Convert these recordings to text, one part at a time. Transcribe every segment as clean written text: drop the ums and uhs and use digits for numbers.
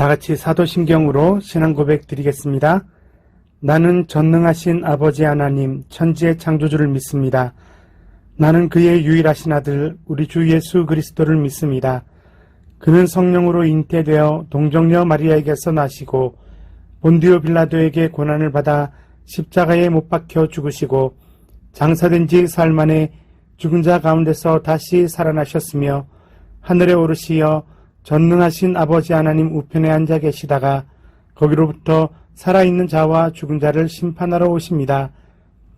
다 같이 사도신경으로 신앙 고백 드리겠습니다. 나는 전능하신 아버지 하나님 천지의 창조주를 믿습니다. 나는 그의 유일하신 아들 우리 주 예수 그리스도를 믿습니다. 그는 성령으로 잉태되어 동정녀 마리아에게서 나시고 본디오 빌라도에게 고난을 받아 십자가에 못 박혀 죽으시고 장사된 지 사흘 만에 죽은 자 가운데서 다시 살아나셨으며 하늘에 오르시어 전능하신 아버지 하나님 우편에 앉아 계시다가 거기로부터 살아있는 자와 죽은 자를 심판하러 오십니다.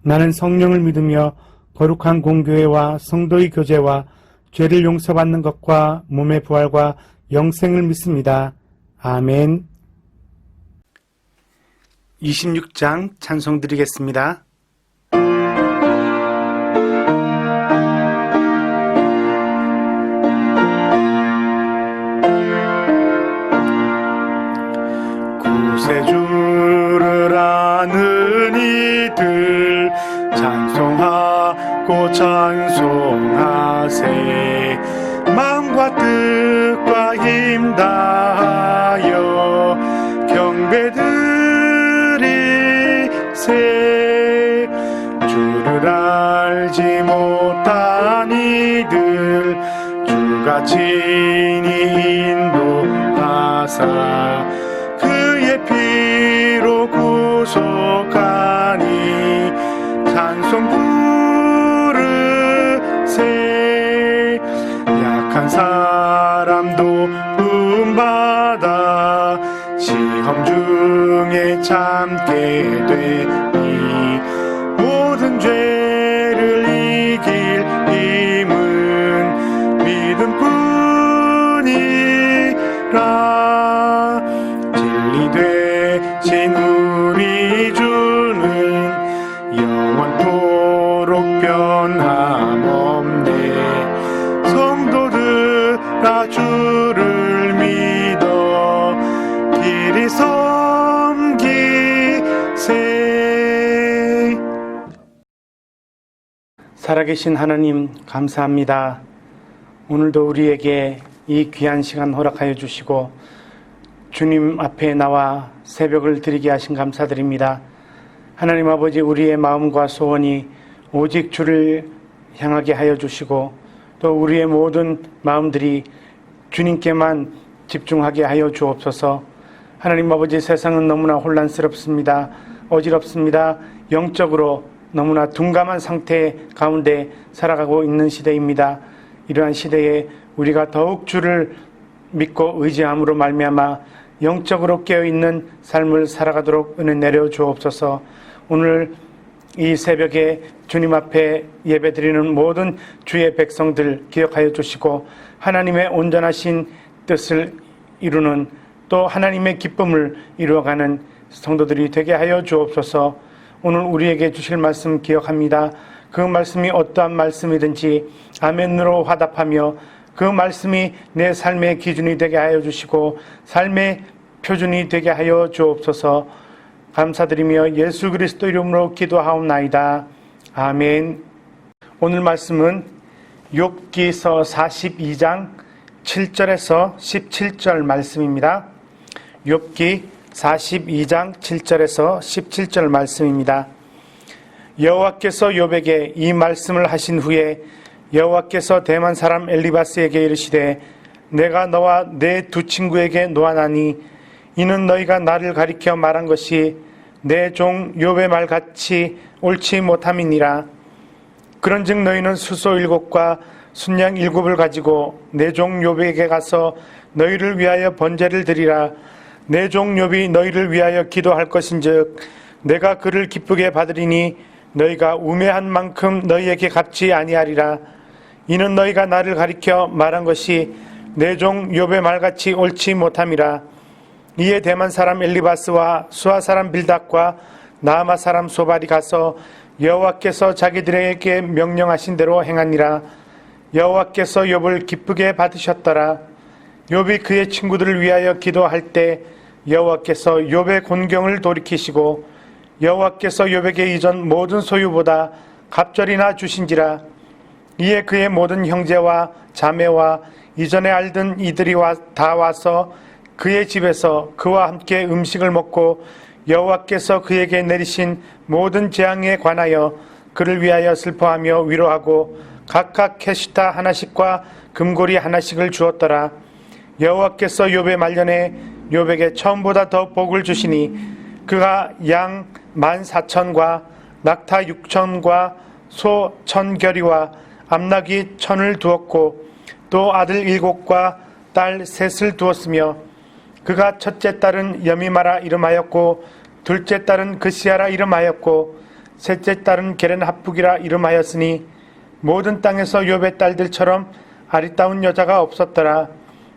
나는 성령을 믿으며 거룩한 공교회와 성도의 교제와 죄를 용서받는 것과 몸의 부활과 영생을 믿습니다. 아멘. 26장 찬송 드리겠습니다. 구세주를 아는 이들 찬송하고 찬송하세. 마음과 뜻과 힘 다하여 경배드리세. 주를 알지 못한 이들 주가 친히 인도하사 그의 피로 구속하니 찬송 부르세. 약한 사람도 도움받아 시험 중에 참게 되니 모든 죄를 이길 힘은 믿음 뿐이라. 진리 되신 우리 주는 영원토록 변함없네. 성도들아 주를 믿어 길이 섬기세. 살아계신 하나님 감사합니다. 오늘도 우리에게 이 귀한 시간 허락하여 주시고 주님 앞에 나와 새벽을 드리게 하신 감사드립니다. 하나님 아버지, 우리의 마음과 소원이 오직 주를 향하게 하여 주시고 또 우리의 모든 마음들이 주님께만 집중하게 하여 주옵소서. 하나님 아버지, 세상은 너무나 혼란스럽습니다. 어지럽습니다. 영적으로 너무나 둔감한 상태 가운데 살아가고 있는 시대입니다. 이러한 시대에 우리가 더욱 주를 믿고 의지함으로 말미암아 영적으로 깨어있는 삶을 살아가도록 은혜 내려 주옵소서. 오늘 이 새벽에 주님 앞에 예배드리는 모든 주의 백성들 기억하여 주시고 하나님의 온전하신 뜻을 이루는 또 하나님의 기쁨을 이루어가는 성도들이 되게 하여 주옵소서. 오늘 우리에게 주실 말씀 기억합니다. 그 말씀이 어떠한 말씀이든지 아멘으로 화답하며 그 말씀이 내 삶의 기준이 되게 하여 주시고 삶의 표준이 되게 하여 주옵소서. 감사드리며 예수 그리스도 이름으로 기도하옵나이다. 아멘. 오늘 말씀은 욥기서 42장 7절에서 17절 말씀입니다. 욥기 42장 7절에서 17절 말씀입니다. 여호와께서 욥에게 이 말씀을 하신 후에 여호와께서 대만 사람 엘리바스에게 이르시되 내가 너와 내 두 친구에게 노하나니 이는 너희가 나를 가리켜 말한 것이 내 종 욥의 말같이 옳지 못함이니라. 그런즉 너희는 수소 7과 순양 7을 가지고 내 종 욥에게 가서 너희를 위하여 번제를 드리라. 내 종 욥이 너희를 위하여 기도할 것인즉 내가 그를 기쁘게 받으리니 너희가 우매한 만큼 너희에게 갚지 아니하리라. 이는 너희가 나를 가리켜 말한 것이 내 종 욥의 말같이 옳지 못함이라. 이에 대만 사람 엘리바스와 수아 사람 빌닷과 나아마 사람 소발이 가서 여호와께서 자기들에게 명령하신 대로 행하니라. 여호와께서 욥을 기쁘게 받으셨더라. 욥이 그의 친구들을 위하여 기도할 때 여호와께서 욥의 곤경을 돌이키시고 여호와께서 욥에게 이전 모든 소유보다 갑절이나 주신지라. 이에 그의 모든 형제와 자매와 이전에 알던 이들이 다 와서 그의 집에서 그와 함께 음식을 먹고 여호와께서 그에게 내리신 모든 재앙에 관하여 그를 위하여 슬퍼하며 위로하고 각각 캐시타 하나씩과 금고리 하나씩을 주었더라. 여호와께서 욥의 말년에 욥에게 처음보다 더 복을 주시니 그가 양 14,000과 낙타 6,000과 소 1,000겨리와 암나귀 1,000을 두었고 또 아들 7과 딸 3을 두었으며 그가 첫째 딸은 여미마라 이름하였고 둘째 딸은 그시아라 이름하였고 셋째 딸은 게렌하북이라 이름하였으니 모든 땅에서 욥의 딸들처럼 아리따운 여자가 없었더라.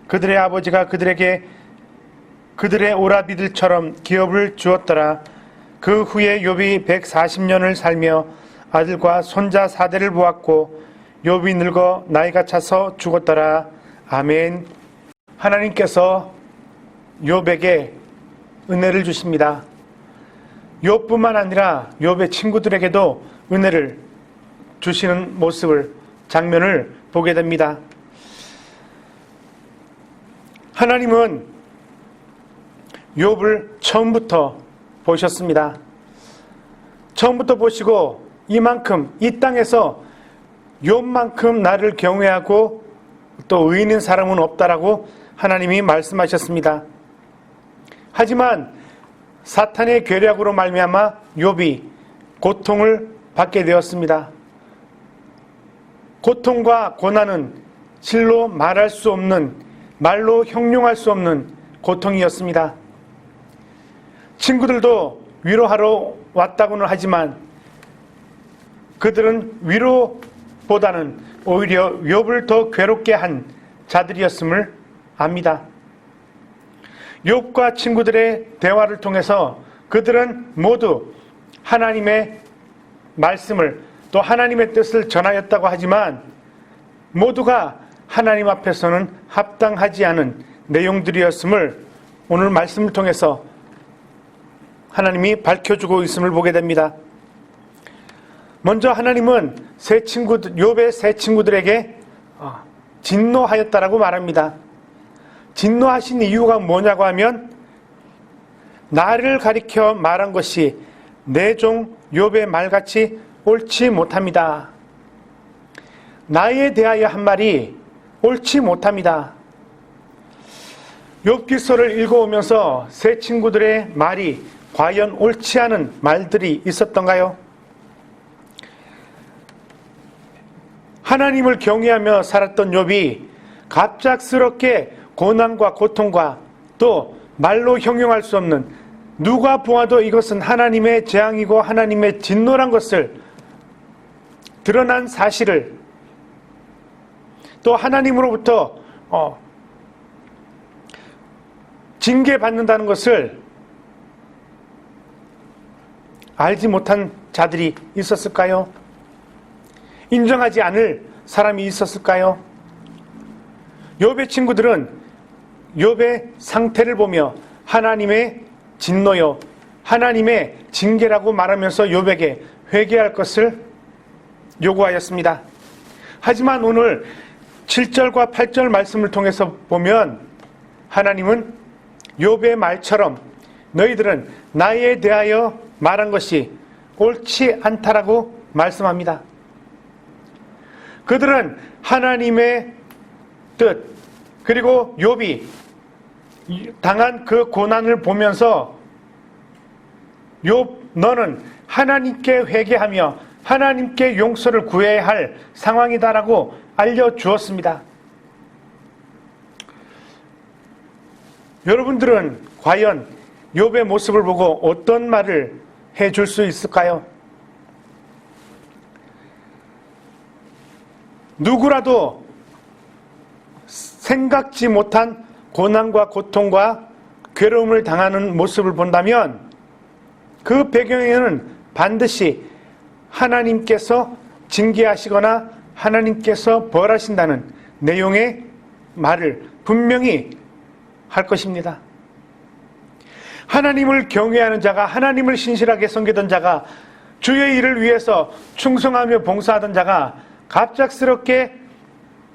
그들의 아버지가 그들에게 그들의 오라비들처럼 기업을 주었더라. 그 후에 욥이 140년을 살며 아들과 손자 4대를 보았고 욥이 늙어 나이가 차서 죽었더라. 아멘. 하나님께서 욥에게 은혜를 주십니다. 욥뿐만 아니라 욥의 친구들에게도 은혜를 주시는 모습을, 장면을 보게 됩니다. 하나님은 욥을 처음부터 보셨습니다. 처음부터 보시고 이만큼 이 땅에서 욥만큼 나를 경외하고 또 의인인 사람은 없다라고 하나님이 말씀하셨습니다. 하지만 사탄의 괴력으로 말미암아 욥이 고통을 받게 되었습니다. 고통과 고난은 실로 말할 수 없는, 말로 형용할 수 없는 고통이었습니다. 친구들도 위로하러 왔다고는 하지만 그들은 위로보다는 오히려 욥을 더 괴롭게 한 자들이었음을 압니다. 욥과 친구들의 대화를 통해서 그들은 모두 하나님의 말씀을 또 하나님의 뜻을 전하였다고 하지만 모두가 하나님 앞에서는 합당하지 않은 내용들이었음을 오늘 말씀을 통해서 하나님이 밝혀주고 있음을 보게 됩니다. 먼저 하나님은 욥의 세 친구들에게 진노하였다라고 말합니다. 진노하신 이유가 뭐냐고 하면 나를 가리켜 말한 것이 내 종 욥의 말같이 옳지 못합니다. 나에 대하여 한 말이 옳지 못합니다. 욥기서를 읽어오면서 세 친구들의 말이 과연 옳지 않은 말들이 있었던가요? 하나님을 경외하며 살았던 욥이 갑작스럽게 고난과 고통과 또 말로 형용할 수 없는, 누가 보아도 이것은 하나님의 재앙이고 하나님의 진노란 것을 드러난 사실을, 또 하나님으로부터 징계받는다는 것을 알지 못한 자들이 있었을까요? 인정하지 않을 사람이 있었을까요? 욥의 친구들은 욥의 상태를 보며 하나님의 진노요, 하나님의 징계라고 말하면서 욥에게 회개할 것을 요구하였습니다. 하지만 오늘 7절과 8절 말씀을 통해서 보면 하나님은 욥의 말처럼 너희들은 나에 대하여 말한 것이 옳지 않다라고 말씀합니다. 그들은 하나님의 뜻, 그리고 욥이 당한 그 고난을 보면서 욥, 너는 하나님께 회개하며 하나님께 용서를 구해야 할 상황이다라고 알려주었습니다. 여러분들은 과연 욥의 모습을 보고 어떤 말을 해줄 수 있을까요? 누구라도 생각지 못한 고난과 고통과 괴로움을 당하는 모습을 본다면 그 배경에는 반드시 하나님께서 징계하시거나 하나님께서 벌하신다는 내용의 말을 분명히 할 것입니다. 하나님을 경외하는 자가, 하나님을 신실하게 섬기던 자가, 주의 일을 위해서 충성하며 봉사하던 자가 갑작스럽게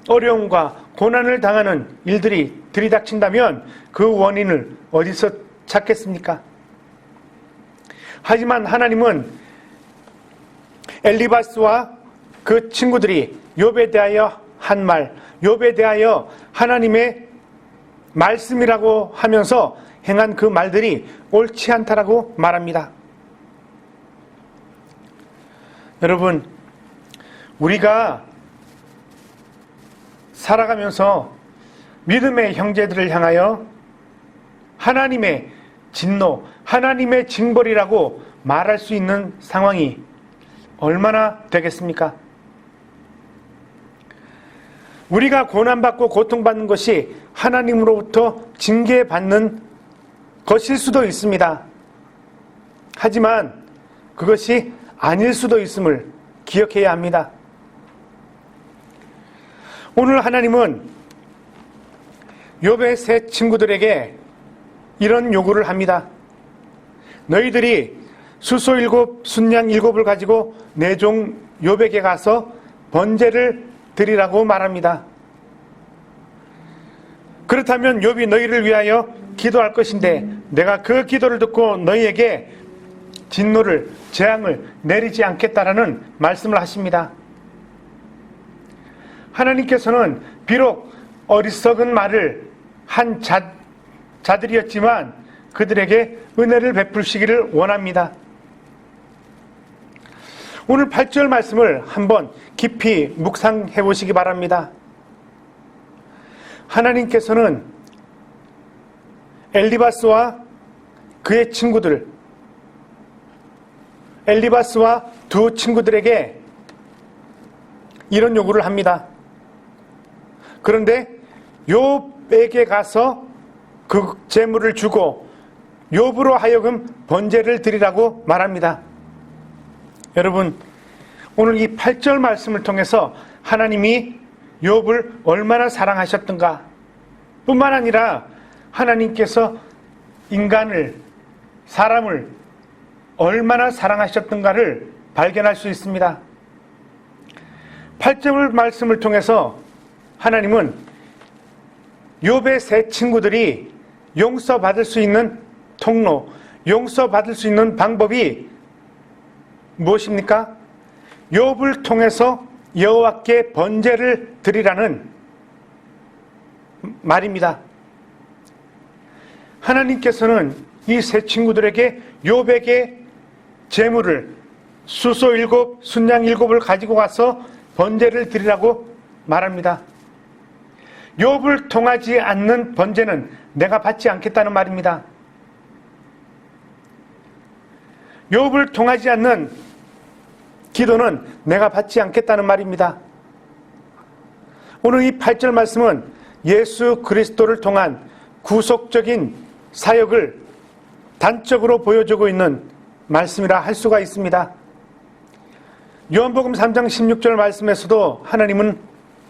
어려움과 고난을 당하는 일들이 들이닥친다면 그 원인을 어디서 찾겠습니까? 하지만 하나님은 엘리바스와 그 친구들이 욥에 대하여 한 말, 욥에 대하여 하나님의 말씀이라고 하면서 행한 그 말들이 옳지 않다라고 말합니다. 여러분, 우리가 살아가면서 믿음의 형제들을 향하여 하나님의 진노, 하나님의 징벌이라고 말할 수 있는 상황이 얼마나 되겠습니까? 우리가 고난받고 고통받는 것이 하나님으로부터 징계받는 것일 수도 있습니다. 하지만 그것이 아닐 수도 있음을 기억해야 합니다. 오늘 하나님은 욥의 세 친구들에게 이런 요구를 합니다. 너희들이 수소 7, 순양 7을 가지고 내 종 욥에게 가서 번제를 드리라고 말합니다. 그렇다면 욥이 너희를 위하여 기도할 것인데 내가 그 기도를 듣고 너희에게 진노를, 재앙을 내리지 않겠다라는 말씀을 하십니다. 하나님께서는 비록 어리석은 말을 한 자들이었지만 그들에게 은혜를 베푸시기를 원합니다. 오늘 8절 말씀을 한번 깊이 묵상해 보시기 바랍니다. 하나님께서는 엘리바스와 그의 친구들, 엘리바스와 두 친구들에게 이런 요구를 합니다. 그런데 욥에게 가서 그 재물을 주고 욥으로 하여금 번제를 드리라고 말합니다. 여러분, 오늘 이 8절 말씀을 통해서 하나님이 욥을 얼마나 사랑하셨던가, 뿐만 아니라 하나님께서 인간을, 사람을 얼마나 사랑하셨던가를 발견할 수 있습니다. 8절 말씀을 통해서 하나님은 욥의 세 친구들이 용서받을 수 있는 통로, 용서받을 수 있는 방법이 무엇입니까? 욥을 통해서 여호와께 번제를 드리라는 말입니다. 하나님께서는 이 세 친구들에게 욥에게 제물을 수소 7, 순양 7을 가지고 가서 번제를 드리라고 말합니다. 욥을 통하지 않는 번제는 내가 받지 않겠다는 말입니다. 욥을 통하지 않는 기도는 내가 받지 않겠다는 말입니다. 오늘 이 8절 말씀은 예수 그리스도를 통한 구속적인 사역을 단적으로 보여주고 있는 말씀이라 할 수가 있습니다. 요한복음 3장 16절 말씀에서도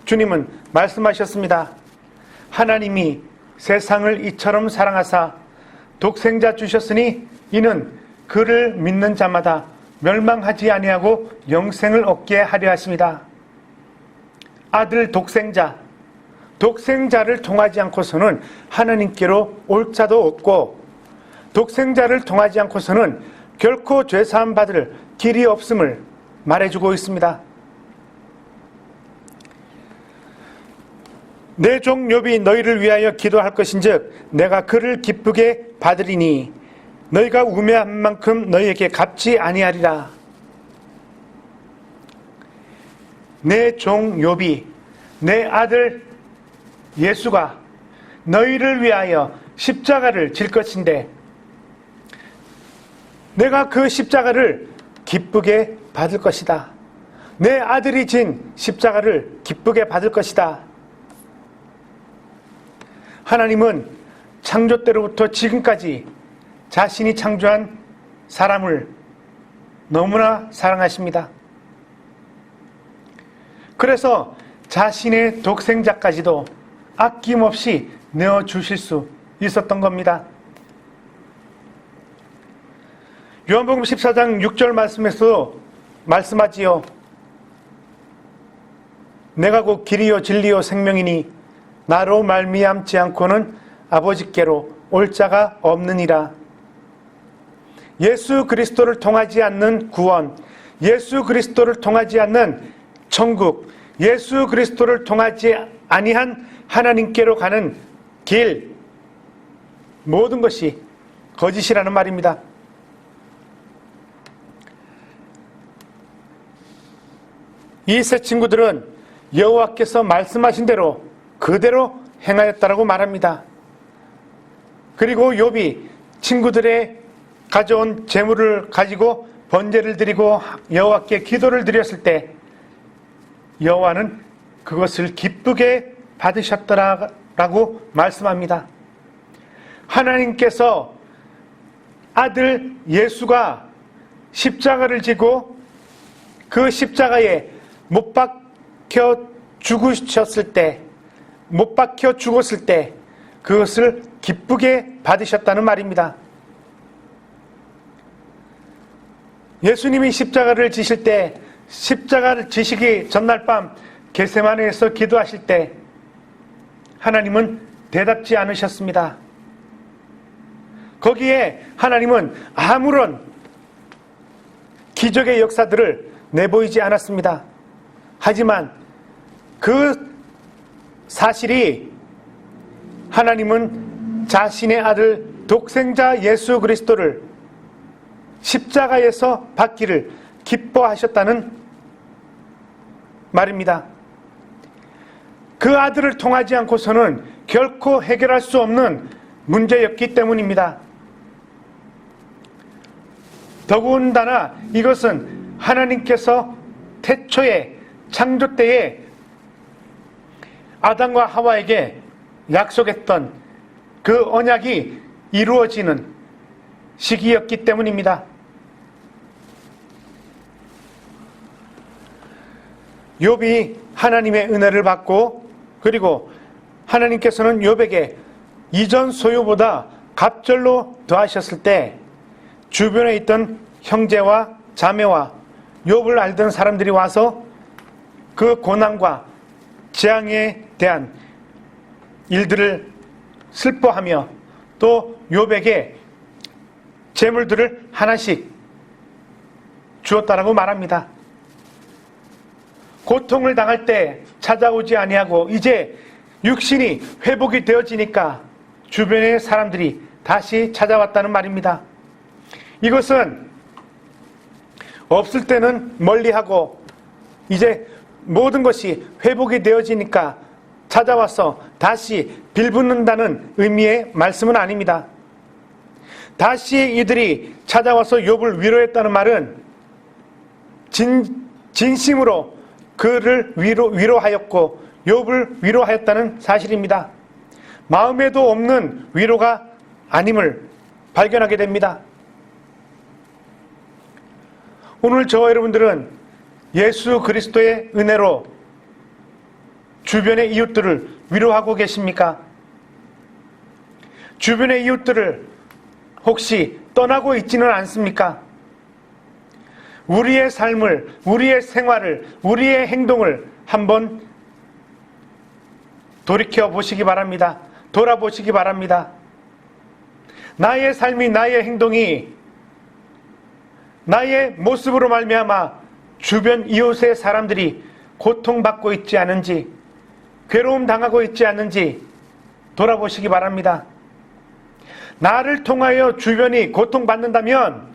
주님은 말씀하셨습니다. 하나님이 세상을 이처럼 사랑하사 독생자 주셨으니 이는 그를 믿는 자마다 멸망하지 아니하고 영생을 얻게 하려 하십니다. 아들 독생자를 통하지 않고서는 하나님께로 올 자도 없고, 독생자를 통하지 않고서는 결코 죄사함 받을 길이 없음을 말해주고 있습니다. 내 종 욥이 너희를 위하여 기도할 것인즉 내가 그를 기쁘게 받으리니 너희가 우매한 만큼 너희에게 갚지 아니하리라. 내 종 욥이, 내 아들 예수가 너희를 위하여 십자가를 질 것인데 내가 그 십자가를 기쁘게 받을 것이다. 내 아들이 진 십자가를 기쁘게 받을 것이다. 하나님은 창조 때로부터 지금까지 자신이 창조한 사람을 너무나 사랑하십니다. 그래서 자신의 독생자까지도 아낌없이 내어주실 수 있었던 겁니다. 요한복음 14장 6절 말씀에서 말씀하지요. 내가 곧 길이요 진리요 생명이니 나로 말미암지 않고는 아버지께로 올 자가 없느니라. 예수 그리스도를 통하지 않는 구원, 예수 그리스도를 통하지 않는 천국, 예수 그리스도를 통하지 아니한 하나님께로 가는 길, 모든 것이 거짓이라는 말입니다. 이 세 친구들은 여호와께서 말씀하신 대로 그대로 행하였다라고 말합니다. 그리고 욥이 친구들의 가져온 재물을 가지고 번제를 드리고 여호와께 기도를 드렸을 때 여호와는 그것을 기쁘게 받으셨더라라고 말씀합니다. 하나님께서 아들 예수가 십자가를 지고 그 십자가에 못 박혀 죽으셨을 때, 못 박혀 죽었을 때 그것을 기쁘게 받으셨다는 말입니다. 예수님이 십자가를 지실 때, 십자가를 지시기 전날 밤 겟세마네에서 기도하실 때 하나님은 대답지 않으셨습니다. 거기에 하나님은 아무런 기적의 역사들을 내보이지 않았습니다. 하지만 그 사실이 하나님은 자신의 아들 독생자 예수 그리스도를 십자가에서 받기를 기뻐하셨다는 말입니다. 그 아들을 통하지 않고서는 결코 해결할 수 없는 문제였기 때문입니다. 더군다나 이것은 하나님께서 태초에 창조 때에 아담과 하와에게 약속했던 그 언약이 이루어지는 시기였기 때문입니다. 욥이 하나님의 은혜를 받고 그리고 하나님께서는 욥에게 이전 소유보다 갑절로 더하셨을 때 주변에 있던 형제와 자매와 욥을 알던 사람들이 와서 그 고난과 재앙에 대한 일들을 슬퍼하며 또 욥에게 재물들을 하나씩 주었다라고 말합니다. 고통을 당할 때 찾아오지 아니하고 이제 육신이 회복이 되어지니까 주변의 사람들이 다시 찾아왔다는 말입니다. 이것은 없을 때는 멀리하고 이제 모든 것이 회복이 되어지니까 찾아와서 다시 빌붙는다는 의미의 말씀은 아닙니다. 다시 이들이 찾아와서 욥을 위로했다는 말은 진심으로 그를 위로하였고 욥을 위로하였다는 사실입니다. 마음에도 없는 위로가 아님을 발견하게 됩니다. 오늘 저와 여러분들은 예수 그리스도의 은혜로 주변의 이웃들을 위로하고 계십니까? 주변의 이웃들을 혹시 떠나고 있지는 않습니까? 우리의 삶을, 우리의 생활을, 우리의 행동을 한번 돌이켜 보시기 바랍니다. 돌아보시기 바랍니다. 나의 삶이, 나의 행동이, 나의 모습으로 말미암아 주변 이웃의 사람들이 고통받고 있지 않은지, 괴로움 당하고 있지 않는지 돌아보시기 바랍니다. 나를 통하여 주변이 고통받는다면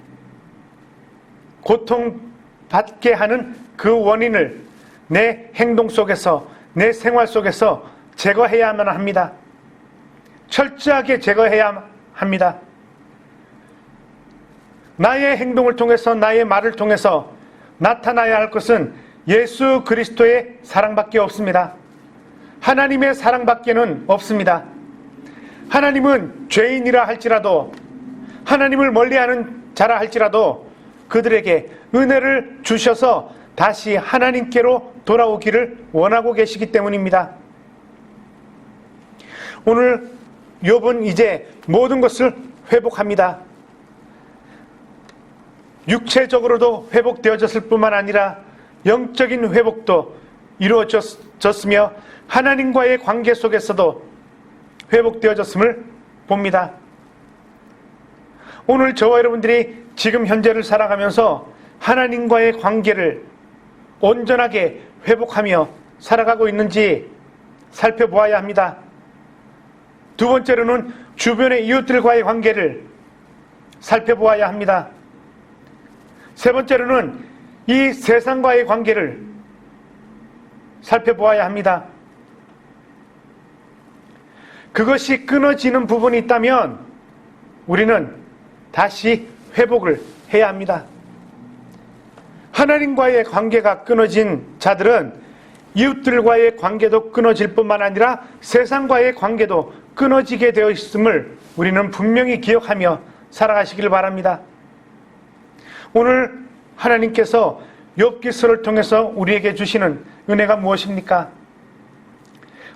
고통받게 하는 그 원인을 내 행동 속에서, 내 생활 속에서 제거해야만 합니다. 철저하게 제거해야 합니다. 나의 행동을 통해서, 나의 말을 통해서 나타나야 할 것은 예수 그리스도의 사랑밖에 없습니다. 하나님의 사랑밖에는 없습니다. 하나님은 죄인이라 할지라도, 하나님을 멀리하는 자라 할지라도 그들에게 은혜를 주셔서 다시 하나님께로 돌아오기를 원하고 계시기 때문입니다. 오늘 욥은 이제 모든 것을 회복합니다. 육체적으로도 회복되어졌을 뿐만 아니라 영적인 회복도 이루어졌을 회복되어졌으며 하나님과의 관계 속에서도 회복되어졌음을 봅니다. 오늘 저와 여러분들이 지금 현재를 살아가면서 하나님과의 관계를 온전하게 회복하며 살아가고 있는지 살펴보아야 합니다. 두 번째로는 주변의 이웃들과의 관계를 살펴보아야 합니다. 세 번째로는 이 세상과의 관계를 살펴보아야 합니다. 그것이 끊어지는 부분이 있다면 우리는 다시 회복을 해야 합니다. 하나님과의 관계가 끊어진 자들은 이웃들과의 관계도 끊어질 뿐만 아니라 세상과의 관계도 끊어지게 되어 있음을 우리는 분명히 기억하며 살아가시길 바랍니다. 오늘 하나님께서 욥기서를 통해서 우리에게 주시는 은혜가 무엇입니까?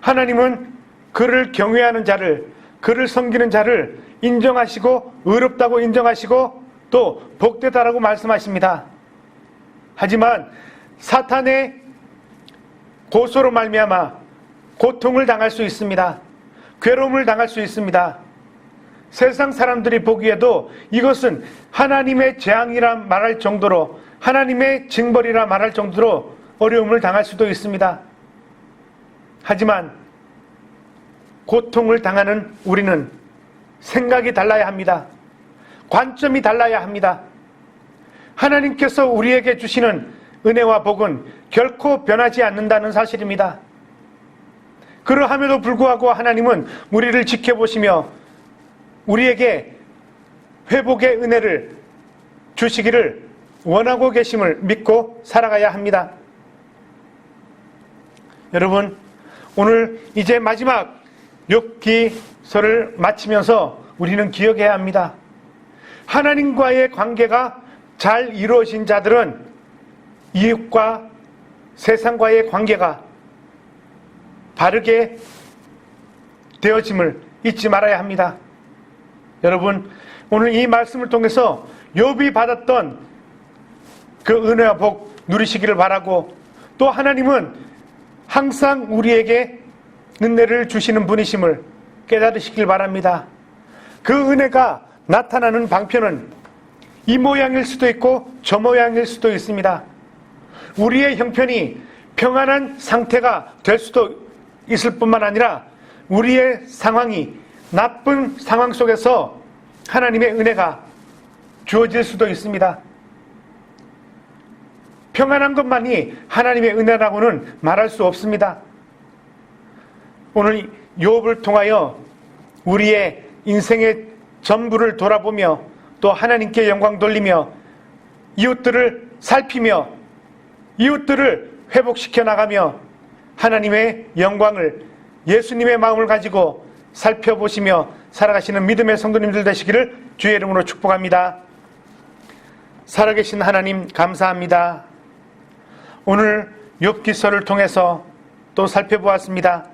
하나님은 그를 경외하는 자를, 그를 섬기는 자를 인정하시고 의롭다고 인정하시고 또 복되다라고 말씀하십니다. 하지만 사탄의 고소로 말미암아 고통을 당할 수 있습니다. 괴로움을 당할 수 있습니다. 세상 사람들이 보기에도 이것은 하나님의 재앙이라 말할 정도로, 하나님의 징벌이라 말할 정도로 어려움을 당할 수도 있습니다. 하지만 고통을 당하는 우리는 생각이 달라야 합니다. 관점이 달라야 합니다. 하나님께서 우리에게 주시는 은혜와 복은 결코 변하지 않는다는 사실입니다. 그러함에도 불구하고 하나님은 우리를 지켜보시며 우리에게 회복의 은혜를 주시기를 원하고 계심을 믿고 살아가야 합니다. 여러분, 오늘 이제 마지막 욥기서를 마치면서 우리는 기억해야 합니다. 하나님과의 관계가 잘 이루어진 자들은 이웃과 세상과의 관계가 바르게 되어짐을 잊지 말아야 합니다. 여러분, 오늘 이 말씀을 통해서 욥이 받았던 그 은혜와 복 누리시기를 바라고, 또 하나님은 항상 우리에게 은혜를 주시는 분이심을 깨달으시길 바랍니다. 그 은혜가 나타나는 방편은 이 모양일 수도 있고 저 모양일 수도 있습니다. 우리의 형편이 평안한 상태가 될 수도 있을 뿐만 아니라 우리의 상황이 나쁜 상황 속에서 하나님의 은혜가 주어질 수도 있습니다. 평안한 것만이 하나님의 은혜라고는 말할 수 없습니다. 오늘 욥을 통하여 우리의 인생의 전부를 돌아보며 또 하나님께 영광 돌리며 이웃들을 살피며 이웃들을 회복시켜 나가며 하나님의 영광을, 예수님의 마음을 가지고 살펴보시며 살아가시는 믿음의 성도님들 되시기를 주의 이름으로 축복합니다. 살아계신 하나님 감사합니다. 오늘 욥기서를 통해서 또 살펴보았습니다.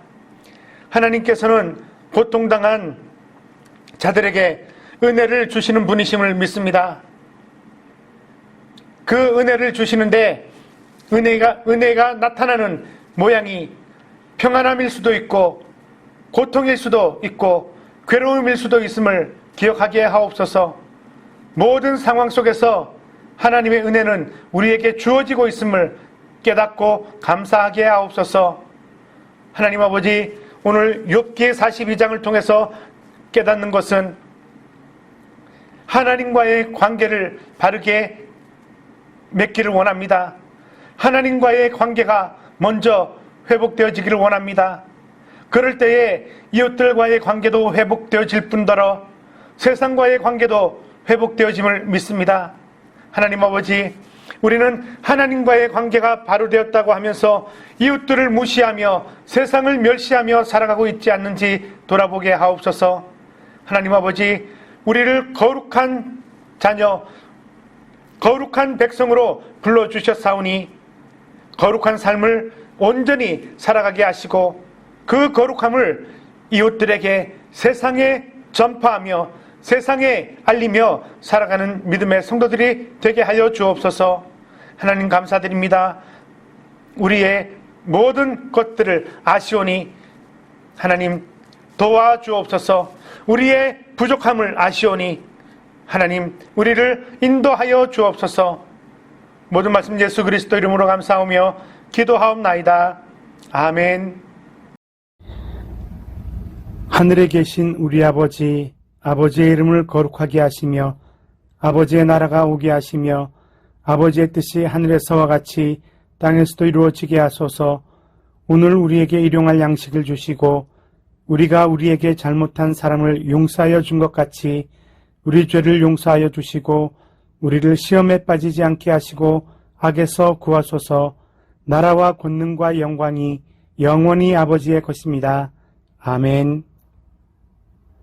하나님께서는 고통당한 자들에게 은혜를 주시는 분이심을 믿습니다. 그 은혜를 주시는데 은혜가 나타나는 모양이 평안함일 수도 있고 고통일 수도 있고 괴로움일 수도 있음을 기억하게 하옵소서. 모든 상황 속에서 하나님의 은혜는 우리에게 주어지고 있음을 깨닫고 감사하게 하옵소서. 하나님 아버지, 오늘 욥기 42장을 통해서 깨닫는 것은 하나님과의 관계를 바르게 맺기를 원합니다. 하나님과의 관계가 먼저 회복되어지기를 원합니다. 그럴 때에 이웃들과의 관계도 회복되어질 뿐더러 세상과의 관계도 회복되어짐을 믿습니다. 하나님 아버지, 우리는 하나님과의 관계가 바로 되었다고 하면서 이웃들을 무시하며 세상을 멸시하며 살아가고 있지 않는지 돌아보게 하옵소서. 하나님 아버지, 우리를 거룩한 자녀, 거룩한 백성으로 불러주셨사오니 거룩한 삶을 온전히 살아가게 하시고 그 거룩함을 이웃들에게 세상에 전파하며 세상에 알리며 살아가는 믿음의 성도들이 되게 하여 주옵소서. 하나님 감사드립니다. 우리의 모든 것들을 아시오니 하나님 도와주옵소서. 우리의 부족함을 아시오니 하나님 우리를 인도하여 주옵소서. 모든 말씀 예수 그리스도 이름으로 감사하며 기도하옵나이다. 아멘. 하늘에 계신 우리 아버지, 아버지의 이름을 거룩하게 하시며 아버지의 나라가 오게 하시며 아버지의 뜻이 하늘에서와 같이 땅에서도 이루어지게 하소서. 오늘 우리에게 일용할 양식을 주시고 우리가 우리에게 잘못한 사람을 용서하여 준 것 같이 우리 죄를 용서하여 주시고 우리를 시험에 빠지지 않게 하시고 악에서 구하소서. 나라와 권능과 영광이 영원히 아버지의 것입니다. 아멘.